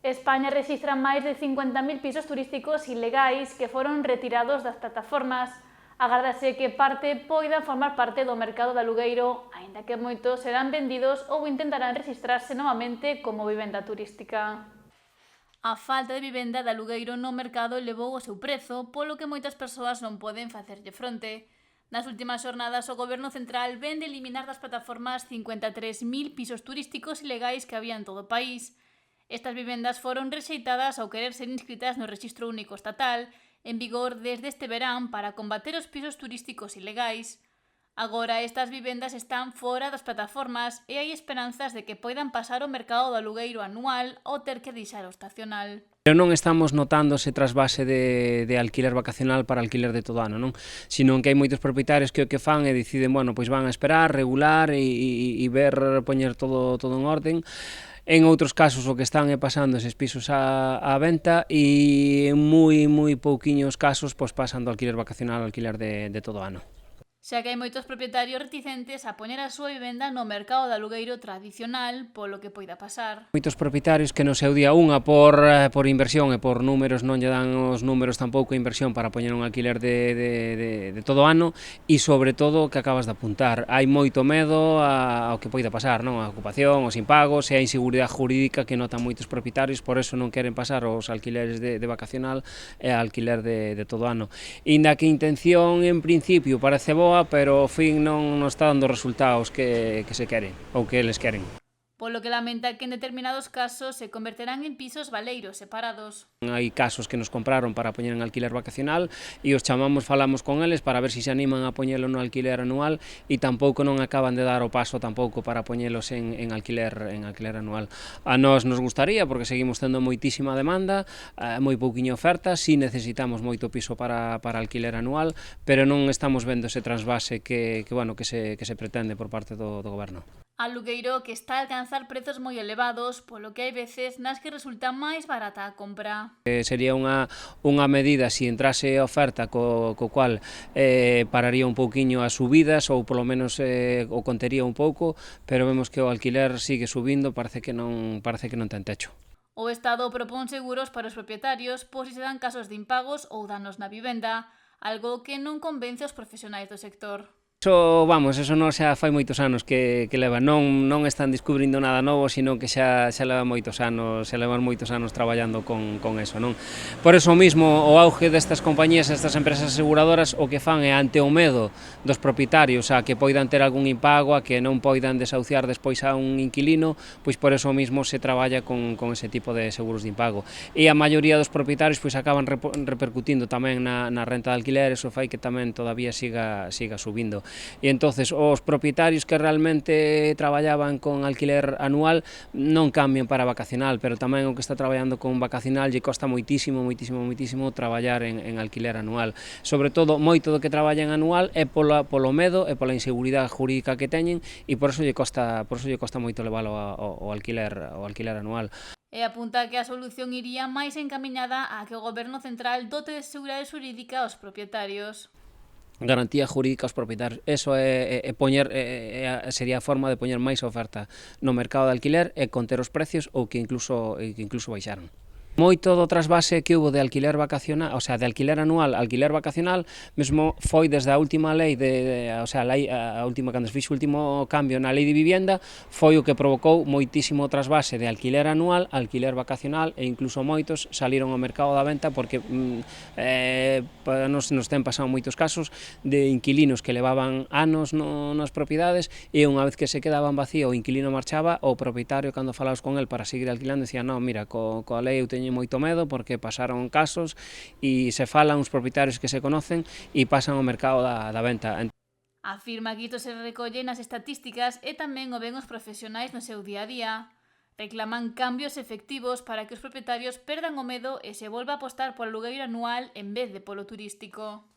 España rexistra máis de 50.000 pisos turísticos ilegais que foron retirados das plataformas. Agárdase que parte poidan formar parte do mercado de alugueiro, aínda que moitos serán vendidos ou intentarán rexistrarse novamente como vivenda turística. A falta de vivenda de alugueiro no mercado elevou o seu prezo, polo que moitas persoas non poden facerlle fronte. Nas últimas xornadas, o Goberno Central vén de eliminar das plataformas 53.000 pisos turísticos ilegais que había en todo o país. Estas vivendas foron rexeitadas ao querer ser inscritas no Rexistro Único Estatal, en vigor desde este verán para combater os pisos turísticos ilegais. Agora estas vivendas están fora das plataformas e hai esperanzas de que poidan pasar ao mercado do alugueiro anual ou ter que deixar o estacional. Pero non estamos notando ese trasvase de alquiler vacacional para alquiler de todo ano, non? Sino que hai moitos propietarios que o que fan e deciden, bueno, pois van a esperar, regular e ver poñer todo en orden. En outros casos o que están é pasando eses pisos á venta e en moi pouquiños casos pois pasan do alquiler vacacional ao alquiler de todo ano. Xa que hai moitos propietarios reticentes a poñer a súa vivenda no mercado de alugueiro tradicional polo que poida pasar. Moitos propietarios que no seu día unha por inversión e por números non lle dan os números tampouco a inversión para poñer un alquiler de todo ano e sobre todo que acabas de apuntar, hai moito medo ao que poida pasar, non? A ocupación, os impagos e a inseguridade jurídica que notan moitos propietarios, por eso non queren pasar os alquileres de vacacional e a alquiler de todo ano. Inda que a intención en principio parece boa, pero ao fin non está dando os resultados que se queren ou que eles queren. Polo que lamenta que en determinados casos se converterán en pisos baleiros separados. Hai casos que nos compraron para poñer en alquiler vacacional e os chamamos, falamos con eles para ver se se animan a poñelo no alquiler anual e tampouco non acaban de dar o paso tampouco para poñelos en alquiler anual. A nós nos gustaría, porque seguimos tendo moitísima demanda, moi pouquiña oferta, si necesitamos moito piso para alquiler anual, pero non estamos vendo ese trasvase que se pretende por parte do Goberno. Alugueiro que está a alcanzar prezos moi elevados, polo que hai veces nas que resulta máis barata a compra. Sería unha medida, se entrase a oferta co cual pararía un pouquiño as subidas ou polo menos o contería un pouco, pero vemos que o alquiler sigue subindo, parece que non ten techo. O Estado propón seguros para os propietarios por si se dan casos de impagos ou danos na vivenda, algo que non convence os profesionais do sector. Eso non xa fai moitos anos que leva, non están descubrindo nada novo, sino que xa levan moitos anos traballando con eso, non? Por eso mismo, o auge destas compañías, estas empresas aseguradoras, o que fan é ante o medo dos propietarios a que poidan ter algún impago, a que non poidan desahuciar despois a un inquilino, pois por eso mismo se traballa con ese tipo de seguros de impago. E a maioría dos propietarios pois acaban repercutindo tamén na renta de alquiler, eso fai que tamén todavía siga subindo. E entonces os propietarios que realmente traballaban con alquiler anual non cambian para vacacional, pero tamén o que está traballando con vacacional lle costa moitísimo traballar en alquiler anual. Sobre todo, moito do que traballa en anual é polo medo e pola inseguridade jurídica que teñen e por eso lle costa moito levalo ao alquiler anual. E apunta que a solución iría máis encamiñada a que o Goberno Central dote de seguridade xurídica aos propietarios. Garantía jurídica aos propietarios, eso sería a forma de poñer máis oferta no mercado de alquiler e conter os precios ou que incluso baixaran. Moito do trasvase que hubo de alquiler vacacional, o sea, de alquiler anual a alquiler vacacional, mesmo foi desde a última lei cando se fixo o último cambio na lei de vivienda, foi o que provocou moitísimo trasvase de alquiler anual a alquiler vacacional e incluso moitos saliron ao mercado da venta porque nos ten pasado moitos casos de inquilinos que levaban anos nas propiedades e unha vez que se quedaban vacío o inquilino marchaba, o propietario cando falabas con el para seguir alquilando decía, non, mira, coa lei eu teño moito medo porque pasaron casos e se falan os propietarios que se conocen e pasan ao mercado da venta. Afirma que isto se recolle nas estatísticas e tamén o ven os profesionais no seu día a día. Reclaman cambios efectivos para que os propietarios perdan o medo e se volva a apostar polo alugueiro anual en vez de polo turístico.